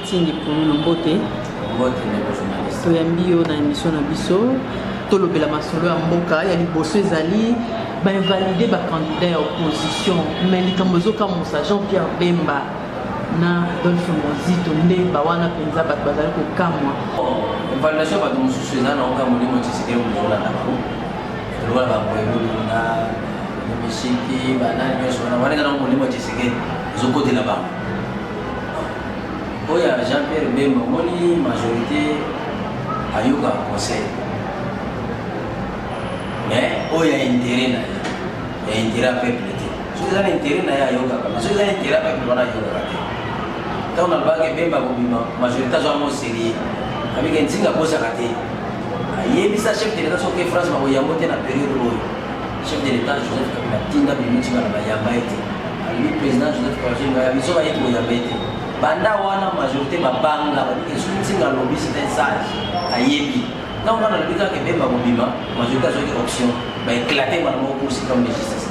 Tingi pour le beauté. Toyambi yo na émission na biso. Tolobela masolo ya mboka ya liboso ezali ba invalider ba candidat ya opposition mais likambozo comme Jean-Pierre Bemba na Adolphe Mozito nde ba wana penza ba bazali ko kamwa. Invalidation ba to mususu na onga mulimo tsike muzola na ko. Lola ba boyelo na mishiki ba na nyoso na wana na mulimo tsike zoko de la ba. Oya Jean-Pierre Bemba moni majorité ayoka conseil. Mais oya intérêt na ya intérêt peuple te. So za intérêt na ya yoga kama so za intérêt peuple wana yoga te. Tauna bage Bemba ko bima majorité zo amo série. Avec un singa bosa kate. Ayebisa chef de l'État so que France ma oyambo te na période oyo. Chef de l'État Joseph Kabila tinda bimuti na bayamba ete. Ali président Joseph Kabila ya biso ba yetu oyamba ete. Banda wana majorité mabanga ba singa lobby c'est sage. Ayebi. Quand on a le cas que Bemba Bobima, majorité a une option, va éclater par le cours suprême de justice,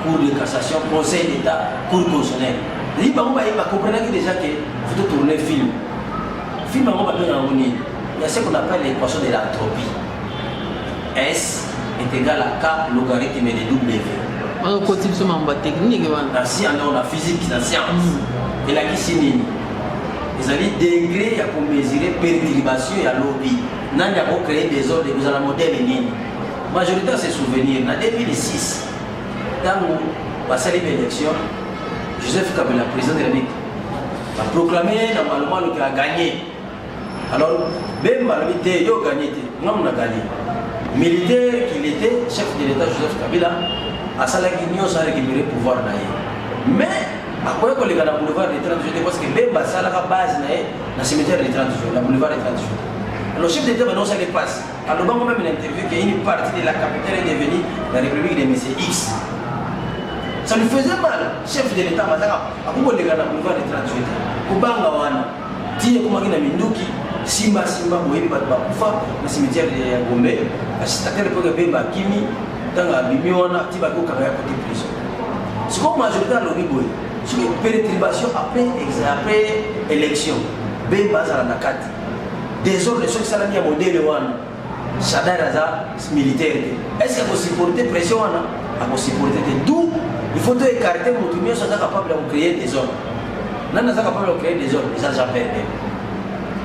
cour de cassation, conseil d'État, cour constitutionnelle. Il va comprendre déjà que faut tourner le film. Le film il y a ce qu'on appelle l'équation de l'entropie. S est égal à K logarithme de W. On continue sur ma technique. On a physique, la science. Et la qui ils allaient degré pour mesurer perturbation et lobby. Nani a créé des ordres, vous avez un modèle ligne. Majorité à ses souvenirs, en 2006, dans l'élection, Joseph Kabila, président de la République, a proclamé normalement qu'il a gagné. Alors, Bemba a gagné, nous avons gagné. Militaire qu'il était, chef de l'État Joseph Kabila, a récupéré le pouvoir. Mais, à quoi que les gars dans le boulevard des 30 jours, parce que Bemba a la base dans le cimetière des 30 jours, le boulevard des 30 jours. Le chef d'État non ça les passe. Alors bon même une interview qu'une partie de la capitale est devenue la République de M. X. Ça lui faisait mal. Chef de l'État Mazaka, à beaucoup de gars dans le boulevard des 38. Kubanga wana, tiye kuma kina minduki, simba moyebi bat bakufa na cimetière de Gombe. Assistant pour que Bemba Kimi dans la bimi wana tiba ko kanga côté prison. Ce qu'on majorité à l'Oriboy, c'est une perturbation après élection. Bemba za na kati. Des ordres, ceux qui sont mis à modèle, Chadar Raza, militaire. Est-ce qu'il faut supporter pression? Il faut supporter. D'où il faut écarter mon tout mieux, ça capable de créer des ordres. Non, ça capable de créer des ordres, ils ont jamais perdu.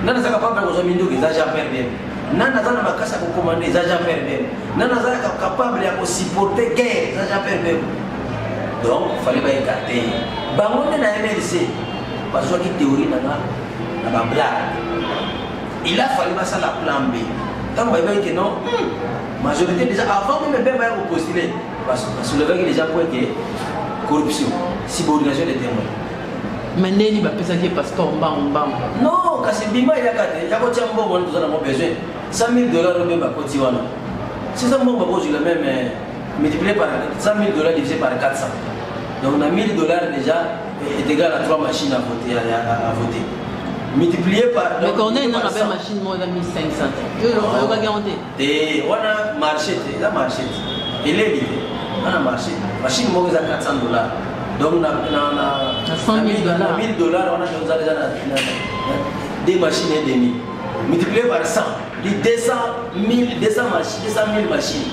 Non, ça capable de créer des ordres, ils ont jamais perdu. Non, ça n'a pas de commander, ils ont jamais perdu. Non, ça capable de supporter guerre, ils ont jamais perdu. Donc, il fallait pas écarter. Bangon de la MLC, parce que la théorie n'a pas blague. Il a fallu passer la plan B. Quand on va dire que non, majorité déjà avant même Bemba a postulé, parce que soulever déjà point que corruption, subordination des témoins. Mais Nelly va penser que parce qu'on bat. Non, quand c'est Bima il y a qu'à il y a quoi tiens bon nous en avons besoin. $100,000 Bemba continue. Si ça mon babo je le même multiplié par $100,000 divisé par 400. Donc on a $1,000 déjà est égal à 3 machines à voter. Multiplié par. Mais quand on a une machine, moi, on a 1500. On va garantir. Et on a marché, la marché. Il est libre. On a marché. Machine, moi, on a $400. Donc, on a $100,000. $1,000, on a des machines et demi. Multiplié par 100. 200 000 machines.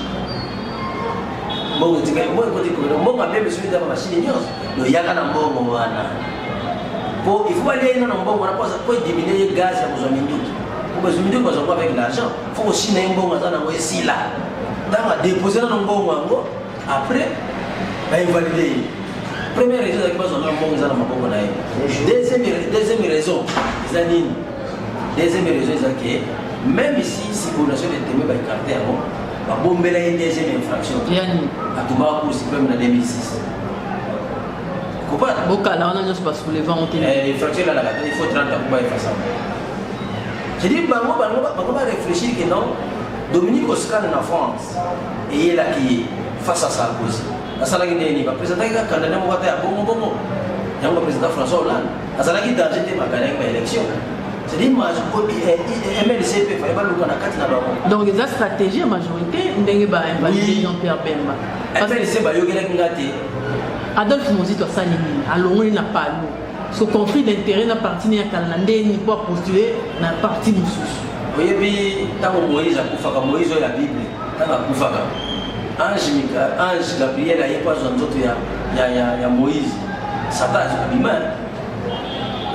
Bon, je dis que moi, je même besoin de la machine. Il y a un bon il faut aller dans un bon moment pour diminuer le gaz à vos amis. Pour que vous ayez avec l'argent, il faut aussi un bon moment ici là. Dans la déposer dans un bon moment, après, il va valider. Première raison, c'est que vous avez un bon moment. Deuxième raison, c'est que même ici, si vous avez des témoins écartés, va bomber la deuxième infraction. À tout bas pour suprême en 2006. Boka là on a juste pas soulevé on il faut 30 ans pour faire ça. Je dis on va réfléchir que non Dominique Oscar en France et il a qui face à Sarkozy. La salle qui va présenter un candidat à bon. Il y a un président François Hollande. La salle qui a jeté ma gagné l'élection. C'est dit MLCP il fallait pas le connaître. Donc les stratégies en majorité n'engagent pas invalider Jean-Pierre Bemba. MLC ba yogela ngati Adolphe Mozito Salini, alors il n'a pas l'eau. ce conflit d'intérêt na parti ni kalandé ni pour postuler na parti mususu. Oui, puis tant que Moïse a koufaka, Moïse a la Bible, tant que koufaka. Ange Gabriel a eu pas besoin d'autre ya Moïse. Satan a bima.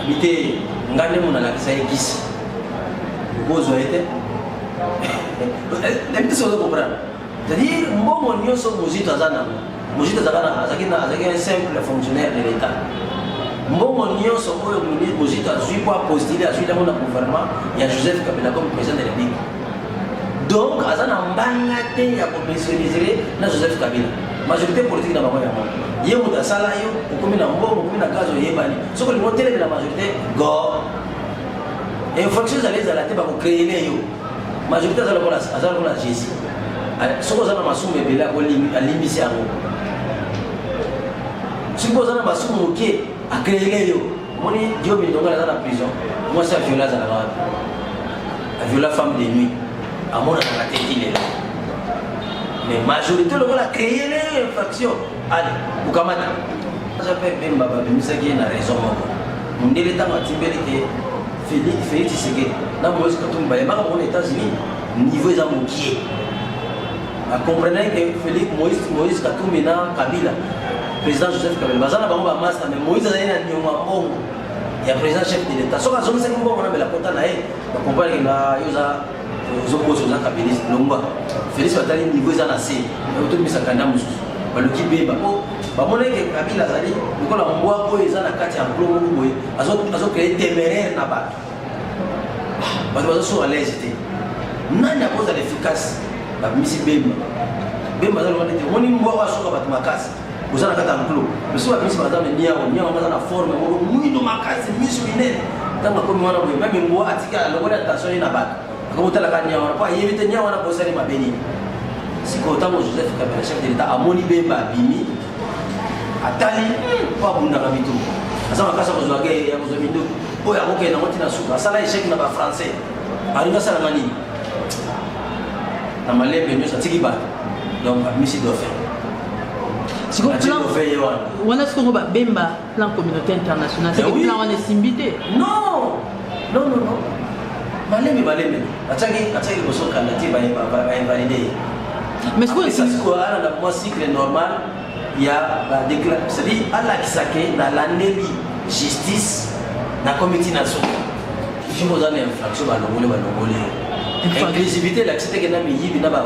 Bité ngane mona la kisa ekisi. Bozo était. Les petits choses comprendre. C'est-à-dire mbongo nyonso mozito azana. Mozito azana azakina un simple fonctionnaire de l'État. Mbongo nyonso oyo mozito azui pour postuler azui dans mon gouvernement, il y a Joseph Kabila comme président de la République. Donc azana mbanga te ya commissionner na Joseph Kabila. Majorité politique na bango ya mo. Ye muda sala yo okomi na mbongo okomi na gazo yebani. Soko li motele de la majorité go. Et fonction zalez za la te ba ko créer yo. Majorité azala kola Jésus. Soko zana masumu ebela ko limbisi yango. Soko zana masumu moké a créer yo. Moni Dieu mi donga dans la prison. Moi c'est violence à la grave. A violer femme de nuit. À mon avis la tête il est là. Mais majorité le a créé les factions. Allez, Boukamata. J'appelle Bemba Bemisa qui a raison. Mon délai temps à Timbélé Félix Tshisekedi. Là Moïse Katumba et aux États-Unis niveau est moqué. Comprenez que Félix Moïse Katumba et Kabila président Joseph Kabila bazana bango ba master mais Moïse azali na nyoma bongo ya président chef de l'État soka zongi seko bongo na bela kota na ye ba comprendre que na yoza zokoso za Kabila lomba Félix batali niveau za na C auto misakanda mususu baluki be ba ko ba mona que Kabila azali lokola mbwa ko eza na kati ya glo moko boye azo créer téméraire na ba bazo so à l'aise te nani akoza l'efficace ba misi bemba za lomba te moni mbwa wa soka bat makasi vous avez un clou. Mais si vous avez une forme, vous makasi minene. Dans comme même moi atika la attention na ba. Comme tala kanya on pas yebite nya wana bosali mabeni. Si ko tango Joseph Kabila chef de l'État amoni bemba bimi atali pas bunda kabitu. Asa makasa ko zwage ya ko zomindo. O ya ko ke na motina suka. Sala échec na ba français. Aringa sala ngani. Na malembe nyo sa tikiba. Donc misi dauphin. Si on a ce qu'on va bemba plan communauté internationale, c'est que plan on est simbité. Non. Maleme. Ataki ko so kandidati ba invalider. Mais ce qu'on ça c'est quoi la moi cycle normal, il y a la déclaration, c'est-à-dire Allah qui sake na l'année justice na comité national. Je vous donne infraction ba longole. Inclusivité, l'accepter que nous y vivons dans la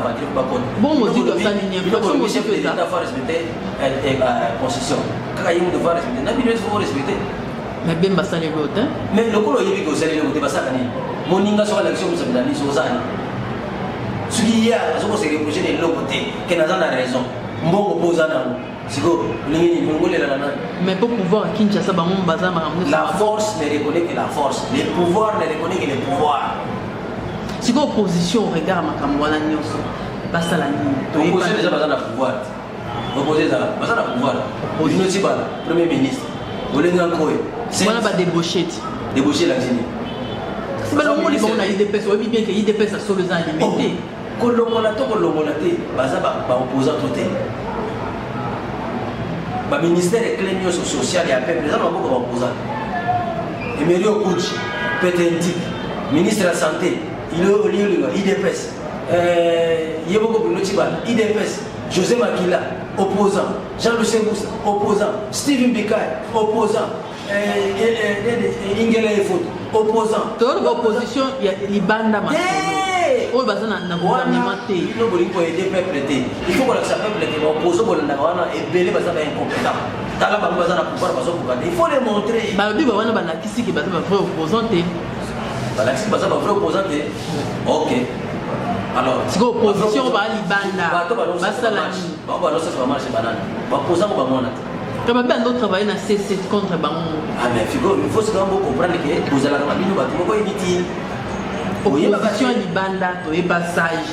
bon, on dit que ça n'est pas le chef de l'État doit respecter la constitution. Quand il doit respecter, nous devons respecter. Mais bien, ça n'est pas l'autre. Mais le colo y vit que vous allez le débat ça. Mon inga sur l'élection, vous avez dit aux années. Ce qui y a, ce qu'on s'est reproché de l'autre côté, que nous avons raison. Bon opposant, c'est que mais pour pouvoir à Kinshasa, la force ne reconnaît que la force, le pouvoir ne reconnaît que le pouvoir. Si vous opposition regarde ma camarade Nyonso, pas ça la ligne. Opposition déjà pas dans le pouvoir. Opposé ça, pas dans le pouvoir. Aujourd'hui pas premier ministre. Vous l'avez encore. Voilà pas débauché. Débauché la Guinée. C'est pas le monde qui a IDPS, on dit bien que IDPS a solo ans limité. Kolomolato, baza ba opposant tout est. Ba ministère de l'économie sociale et après président on beaucoup opposant. Emerio Kouch, Petentik, ministre de la santé. Il est au lieu de l'IDPS. Il y a beaucoup de IDPS. José Makila, opposant. Jean-Lucien Boussa, opposant. Steven Bikay, opposant. Ingela Efot, opposant. Dans l'opposition, il y a Libanda Masolo. Oh, il y a un gouvernement. Il faut aider le peuple. Il faut que le peuple qui est opposé et belé parce qu'il est incompétent. Il faut les montrer. Qui est vrai opposant. Balaxi basa ba vrai opposant. OK. Alors, si opposition ba libanda. Basta la ni. Ba non ça va marcher banane. Ba opposant ba mona. Tu vas bien d'autres travailler na CC contre bango. Ah mais figo, il faut se comprendre que vous allez avoir bino ba ko inutile. Opposition libanda to e passage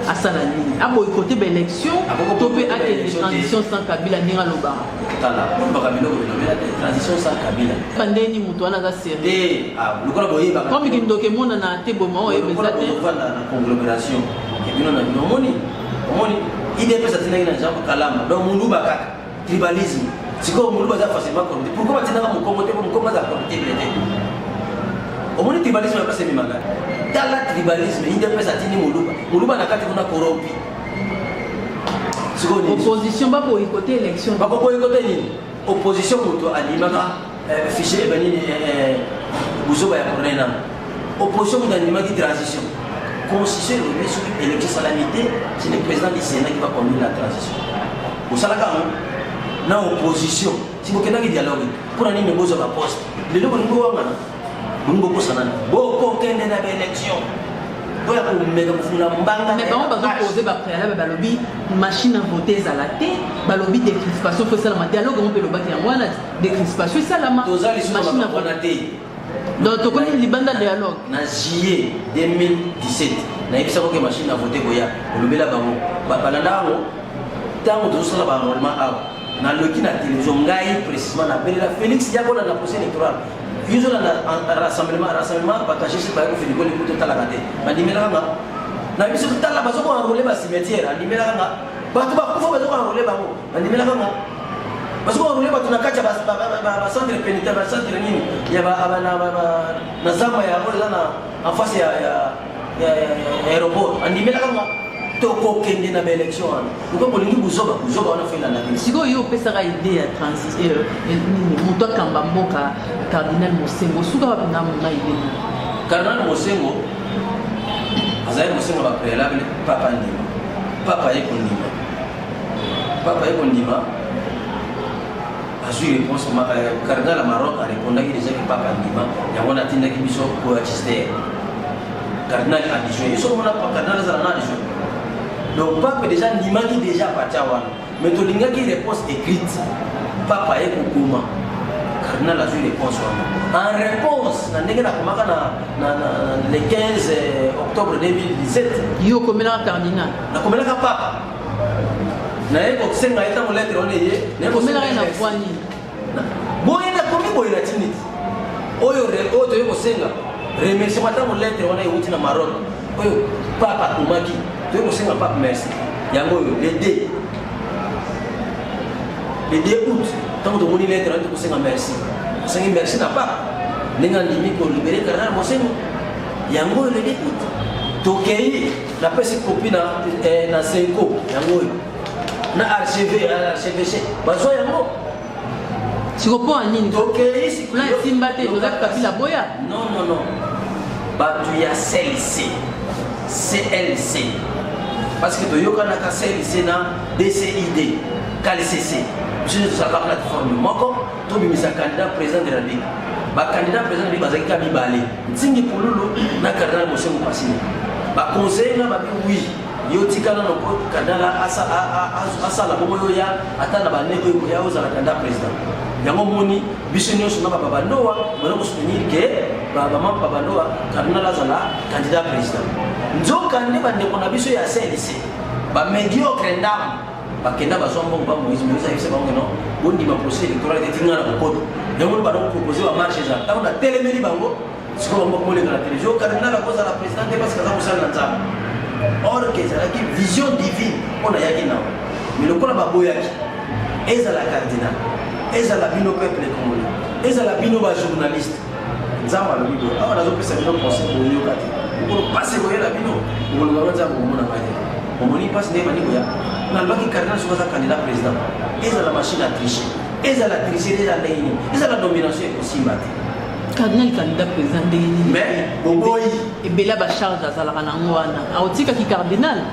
à Salani. A boycotter l'élection, to peut être une transition sans Kabila ninga loba. Tala, on va Kabila la transition sans Kabila. Pandeni mutu ana za sérieux. Lukola boye ba. Comme ki ndoke mona na te boma o ebezate. On va na conglomération. Et puis on a moni. IDP ça tena ina jambo kalama. Donc mundu bakaka tribalisme. Si comme nous va facilement corrompu. Pourquoi maintenant mon communauté mon comment ça corrompu au moins tribalisme pas c'est mimanga. Dans le tribalisme, il dépend ça tini muluba. Muluba na kati kuna corrompu. Opposition pas pour écouter élection. Pas pour écouter ni opposition moto alimaka fichier bani buzoba ya corona. Opposition d'animation de transition. Constitution le sur élection salamité, c'est le président du Sénat qui va conduire la transition. Au salaka na opposition, si vous avez un dialogue pour aller négocier la poste, les deux vont nous voir. Nous avons beaucoup d'élections. Mais comment on poser lobby machine à voter à la tête, lobby de crispation, faut ça la dialogue on peut le battre en moins de crispation, ça la machine à voter. Donc tu connais les bandes de dialogue. En juillet 2017, na episa ko machine à voter goya, lobby la bango, balanda ngo tango to sala ba normalement na loki na télévision ngai précisément na bela Félix Diabo na procès électoral. Ils ont un rassemblement partagé sur le fait de voler pour tout à la gâte. Mandimela nga. Na biso tout à la baso ko enrôler ba cimetière. Mandimela nga. Ba tu ba ko baso ko enrôler ba ko. Mandimela nga. Baso ko enrôler ba tu na kacha ba centre pénitentiaire ba centre nini. Ya ba na zama ya ko na en face ya aéroport. Mandimela nga. Toko kende na élection. Ngo bolingi buzoba on a fait la navire. Siko yo pesa ka idée ya transition muto kamba mboka Cardinal Mosengo suka na mona idée. Cardinal Mosengo azali Mosengo ba préalable papa ndima. Papa yeko ndima. Azui réponse Cardinal Maroc a répondu déjà que papa ndima yango na tinda ki biso ko assister. Cardinal a dit je so mona Cardinal za na dit. Donc papa déjà nimaki déjà patawa mais to linga ki réponse écrite papa est kokuma cardinal a eu réponse en réponse na ndenge na komaka na le 15 octobre 2017 yo komela cardinal na komela ka papa na eko senga eta mo lettre on ye na eko komela na kwani boye na komi boye na tinit oyo to eko senga remerciement ta mo lettre on ye uti na Maroc oyo papa kumaki tu es aussi un pape merci. Il y a le 2 août, tant que tu as lettre, tu es un merci. C'est un merci n'a pas. Les gens qui ont libéré Cardinal Mosengo. Il y a le 2 août. Tokei, la presse copie dans 5 ans. Il y a na archevêché. Bazo yango. Si vous prenez un Tokei, si vous avez Simbate, Joseph Kabila Boya. Non. Batu ya CLC. Parce que tu as un CLC na DCID, KLCC. Je suis sur la plateforme. Moi, tu as un candidat président de la République. Le candidat président de la République, c'est Kabila. Tsingi Pouloulou, na Cardinal Mosengo Passini. Le conseil, oui. Yo tikana no kadala asa la bomo yo ya atana ba neko yo ya oza la candidat président. Yango moni biso nyonso na baba ndoa, mwana ko soutenir que baba mama baba ndoa Cardinal azala candidat président. Nzoka ne ba ndeko na biso ya CLC. Ba mediocre ndam ba kenda ba sombo ba Moïse yise ba ngono. Bondi ba procès électoral de tingana ko kodo. Yango ba donc proposer ba marche ja. Ta na téléméri bango. Siko ba mo le na télévision Cardinal a cause la présidente parce que ça vous sala nzamba. Or que c'est la vision divine on a yaki na mais le kola baboyaki eza la cardinal eza la bino peuple congolais eza la bino ba journaliste nzamba le bido awa nazo pesa bino conseil pour yo kati ko passer ko la bino ko lo nganza ko mona ngaje ko moni passe ne mani ko ya na baki cardinal so ka candidat président eza la machine à tricher eza la tricherie eza ndeni eza la domination possible. Cardinal candidat président de mais boboy et bela ba charge azala kana ngwana autika ki cardinal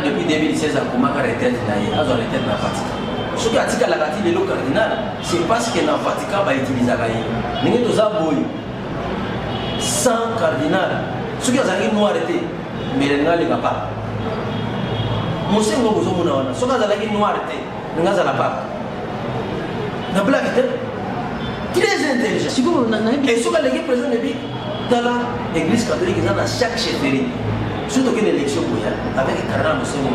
depuis 2016 a komaka retraite na ye azo retraite na Vatican soki atika la kati lelo cardinal c'est parce que na Vatican ba utiliser ka ye ningi toza boy sans cardinal soki azali noir te merenga le papa Mosengo bozo mona wana soki azali noir te ninga za la papa na black te très intelligent. Et ce que l'équipe présente dans l'église catholique, dans chaque chefferie, surtout qu'une élection avec le cardinal Mosengo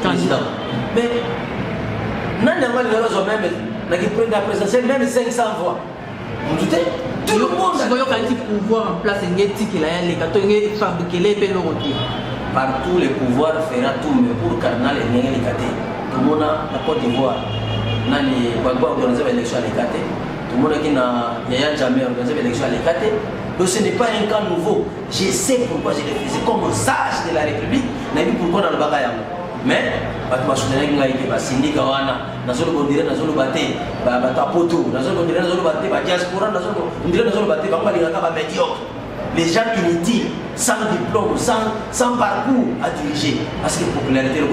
président. Mais, n'a pas la présidentielle, même 500 voix. Vous doutez? Tout le monde. Si vous avez un pouvoir en place, il y a un petit qui fabriqué les pénaux. Partout, le pouvoir fera tout, mais pour le cardinal et les Tout le monde a la Côte d'Ivoire. nani Gbagbo organiser l'élection à l'écarté. Tout le monde qui n'a Yaya Jammeh organiser l'élection à l'écarté. Donc ce n'est pas un cas nouveau. Je sais pourquoi je le faisais comme sage de la République. Je sais pourquoi dans le bagage. Mais bato basundana ngai ke basindika wana nazolo bondire nazolo bate ba poto nazolo bondire nazolo bate ba diaspora nazolo bondire nazolo bate ba kwalinga ka ba médiocre. Les gens inutiles, sans diplôme, sans parcours à diriger. Parce que la popularité, le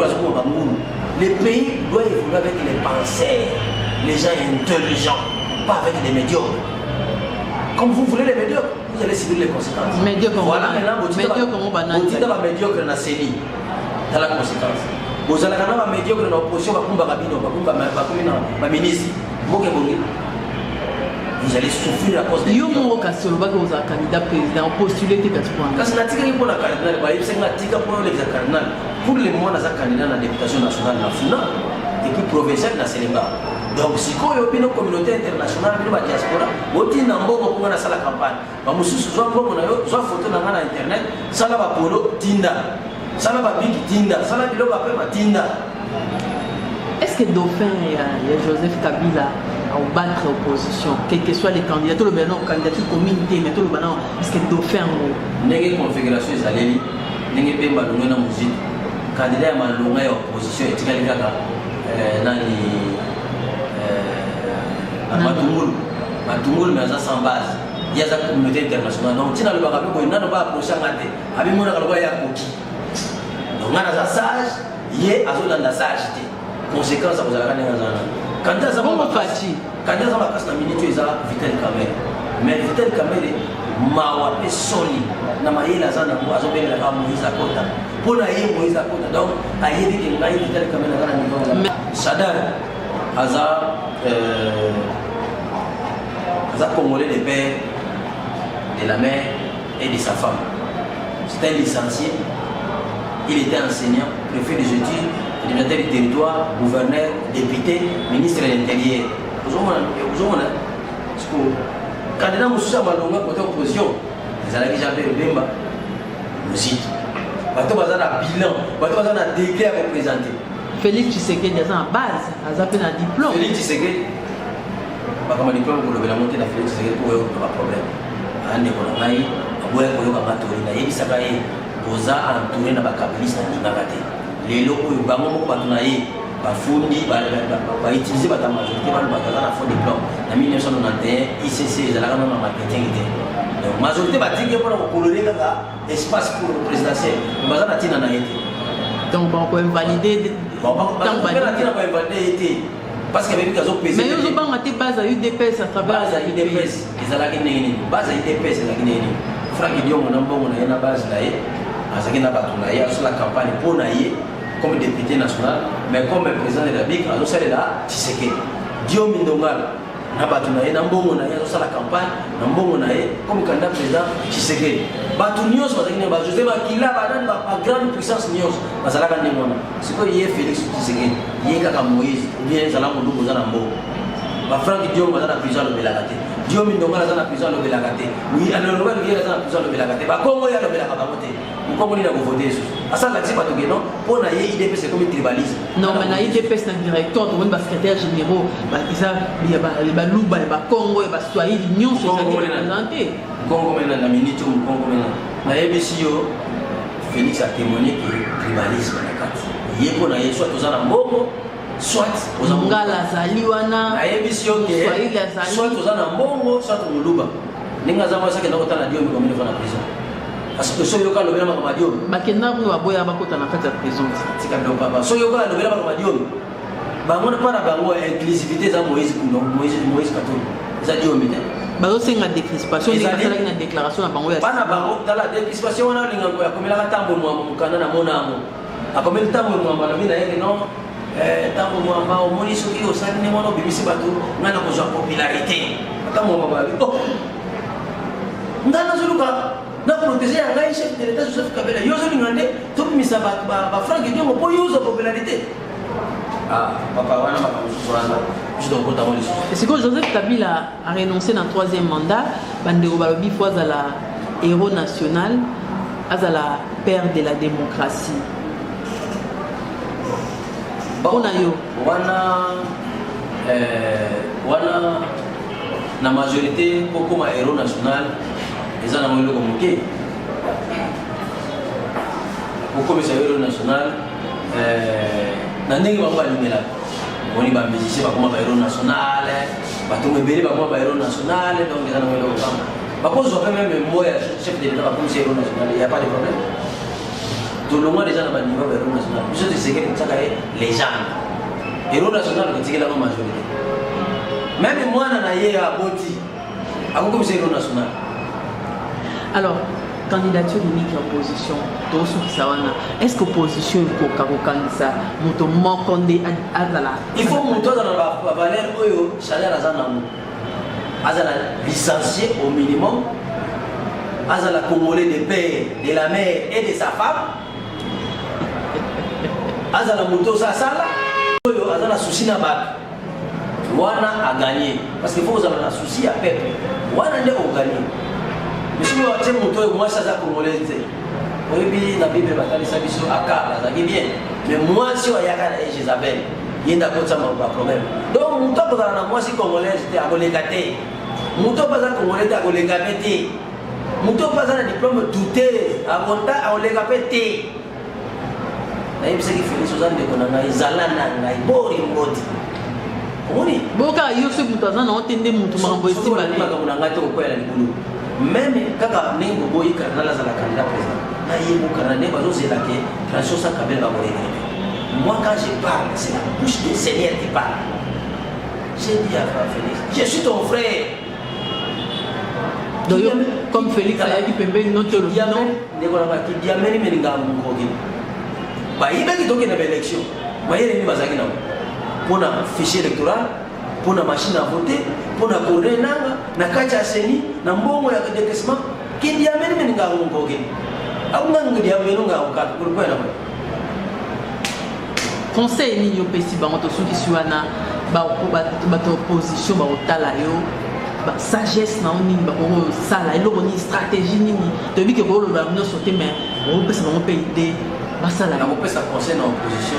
pays doit évoluer avec les penseurs, les gens intelligents, pas avec les médiocres. Comme vous voulez les médiocres, vous allez subir les conséquences. Médiocre, voilà, maintenant, vous dites médiocre dans la CENI, dans la conséquence. Vous allez avoir médiocre dans l'opposition, vous allez ministre. Vous allez souffrir à cause de yo mo kasolo ba ko za candidat président postuler te katwa parce que natika pour la cardinal ba yebse natika pour le cardinal pour le moment na za candidat na députation nationale na funa et puis provincial na Selemba. Donc si ko yo bino communauté internationale bino ba diaspora oti na mbongo ko na sala campagne ba mususu zo mbongo na yo zo photo na na internet sala ba polo tinda sala ba big tinda sala bilo ba pe tinda. Est-ce que Dauphin et Joseph Kabila à battre l'opposition, quels que soient les candidats, tout le ballon, candidature communauté, mais tout le ballon, est-ce que Dauphin n'est configuration est allée, n'est pas malongé dans la musique, candidat est malongé à l'opposition, et tu as dit que Matungul, mais ça sans base. Il y a la communauté internationale. Donc, tu n'as pas approché à Mate, avec mon alcool et à Koki. Donc, on a un sage, il y a un sage. Conséquence, vous avez un quand tu as un casse na minute tu as Vitel Kamerhe mais Vitel Kamerhe mawa pe soni na mayela zana mo azobela ka Moïse Akota pona ye Moïse Akota donc ayedi ke ngai Vitel Kamerhe na niveau Sadar aza congolais de père de la mère et de sa femme. C'était un licencié, il était enseignant, préfet des études, animateur du territoire, gouverneur, député, ministre de l'Intérieur. Vous avez candidat Moussa Malonga côté opposition, les alliés Jean-Pierre Bemba, nous cite. Bateau Bazana bilan, bateau Bazana décret à représenter. Félix Tshisekedi est en base, il a un diplôme. Félix Tshisekedi, comme un diplôme pour le monter dans Félix Tshisekedi pour eux, pas de problème. Ande Konangai, Aboya Koyoka Matori, Naïb Sakaye, Boza entouré dans la Kabilis Ningagate. Les locaux, ils vont partenaire, bafundi, utiliser la majorité, la faux diplôme. En 1991, ICC, ils allaient dans le marketing. Donc, la majorité va dire pour colorer l'espace pour le présidentiel. On va dire que donc, on peut invalider. On va invalider. Parce qu'il y avait des gens pesés. Mais ils ont pas base à UDPS à travers la UDPS. Ils allaient à base à UDPS. Franck Dion, on a une base là. Il y a la campagne pour naïe comme député national, mais comme président de la République, on a là, Tshisekedi. Dio Mindongal, na batunaye na mbongo na yazo la campagne, na mbongo na ye comme candidat président Tshisekedi. Batu nyos bazakine ba José Makila badani ba grande puissance nyos bazalaka ndemona. Siko yé Félix Tshisekedi, yé kaka Moïse, bien zala mundu bozana mbongo. Ba Franck Dion bazana prison le belagate. Dio Mindongal bazana prison le belagate. Oui, alors le gars bazana prison le belagate. Ba Congo ya le belagate bamote. Comment il a voté à ça, c'est pas tout non pour naïe IDP c'est comme un tribalisme. Non, mais naïe IDP c'est un directeur, tu vois, le secrétaire général, il y a les Balouba, les Congo, les Swahili, l'Union sociale représentée. Congo maintenant, la minute où Congo maintenant, naïe BCO, Félix a témoigné que le tribalisme est la carte. Il y a pour naïe soit aux Anambongo, soit aux Angala, Zaliwana, naïe BCO, soit aux Anambongo, soit aux Muluba. Ninga Zama, ça qui est dans le temps, Dieu, comme il est dans la prison. Parce que si vous avez le même Dieu, Bakena vous aboya bakota na kati ya prison. C'est comme le papa. Si vous avez le même Dieu, bango pas na bango inclusivité za Moïse Kuno, Moïse Katou. Ça Dieu mité. Bazo senga décrispation, il y a une déclaration na bango ya. Pas na bango dans la décrispation on a linga ko ya komela ka tambo mo mukana na mona amo. Akomela tambo mo na mina yake no tambo mo ambao moni soki osali ne mono bimisi batu ngana ko za popularité. Tambo mo ba. Oh. Ndana zuluka na protéger un gars chef de l'État Joseph Kabila. Yozo lingande tout misa ba Franck Dion pour yozo popularité. Ah, papa wana ba kusurana. Je dois compter moi les. C'est que Joseph Kabila a renoncé dans le troisième mandat, bandero balobi fois à la héros national, à la père de la démocratie. Bon, wana wana na majorité comme héros national ils ont le communiqué comme héros national na ndenge bango balingela oni ba musicien ba comme héros national bato mebele ba comme héros national donc ils ont le communiqué ba cause même moi chef de l'État comme héros national il y a pas de problème tout le monde déjà na ba niveau héros national je te sais que ça les gens héros national c'est la majorité même moi na yé à boti comme héros national. Alors candidature unique en opposition est-ce que l'opposition est candidat moto mokonde azala il faut moto dans la valeur oyo salaire azala licencié au minimum azala congolais de père de la mère et de sa femme azala moto sa sala oyo azala souci na bato wana a gagné parce qu'il faut que azala souci à peuple wana nde o gagné. Mais si vous avez un moto, moi, ça a congolais. Oui, la Bible va dire ça, ça bien. Mais moi, si on y a Jézabel, il y a un problème. Donc, mon temps, moi, si congolais, j'étais à Golégaté. Mon temps, pas congolais, à Golégaté. Mon temps, pas un diplôme douté, à Monta, à Golégaté. Il y a ce qui fait les choses de Konanga, Zalana, Bori, Moti. Oui. Boka, il y a ce que vous avez entendu, même quand on est au bout, il y a un candidat président. Il y a un candidat qui est transition sans cabine. Moi, quand je parle, c'est la bouche du Seigneur qui parle. J'ai dit à Frère Félix, je suis ton frère. Donc, comme Félix a dit, il peut une autre il y a même des gens qui ont même des gens qui ont une élection. Pour un fichier électoral, pour une machine à voter, pour un courrier na kacha seni na mbongo ya décaissement qui dit amène mais nga ngo ke aunga ngudi amène nga ukata pour quoi na conseil ni yo pesi bango to soki suana ba opposition ba otala yo ba sagesse na oni ba ko sala eloko ni stratégie nini to bi ke ko lo ba no sote mais o pesa bango pe idée ba sala na ko pesa conseil na opposition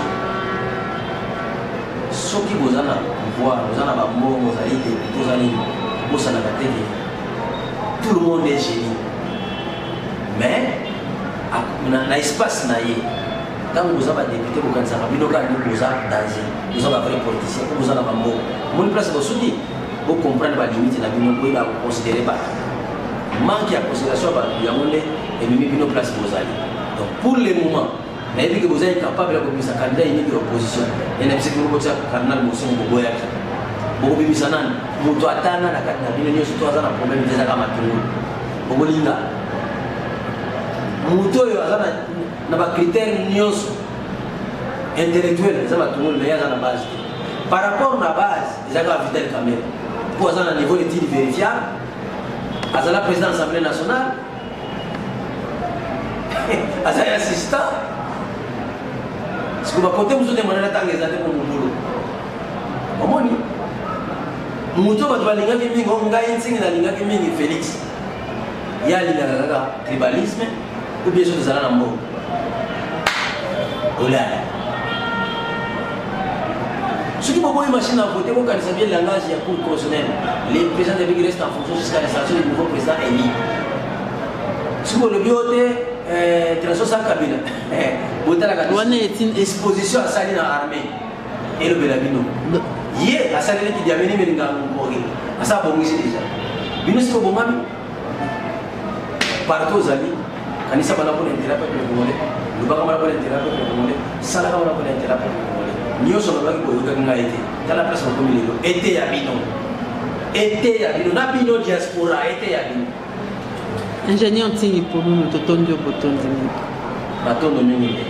soki bozana pouvoir bozana ba mbongo za ide bozali tout le monde est génie. Mais, dans l'espace, quand vous avez des députés, vous avez des danger. Vous avez des vrais politiciens, vous avez des mots. Mon place, vous comprenez la limite, vous pouvez considérer. Manque de considération, vous avez une place. Donc, pour le moment, vous êtes capable de faire un candidat unique de l'opposition. Et vous avez un candidat motion de Boya. Bogo bimisana mutu atana na kati na bino nyoso to azana problème des kama tungu bogo linga mutu yo azana na ba critères nyoso intellectuel azana tungu mais azana base par rapport na base izaka vital kamera pour azana niveau d'étude vérifiable azana président de l'Assemblée nationale azana assistant siku ba côté muzo de manana tangeza te ko mubulu omoni muto bato balingaki mingi ngai nsingi nalingaki mingi Félix ya alingaka kaka tribalisme ou bien soki ezala na mbongo olala soki boboyi machine à voter bokanisa bien langage ya cour constitutionnelle les présidents de restent en fonction jusqu'à l'installation du nouveau président élu soki olobi o te transition sans kabila botalaka exposition asali na armée elobela bino ye asaleli ki diameni melinga ngoki asa bongisi déjà bino siko bongami partout zali kanisa bana pour l'intérêt peuple congolais lubaka bana pour l'intérêt peuple congolais salaka bana pour l'intérêt peuple congolais nyoso babaki boyoka ngaite tala place ko milelo été ya bino na bino diaspora été ya bino ingénieur tingi pour nous totondio botondi batondo mingi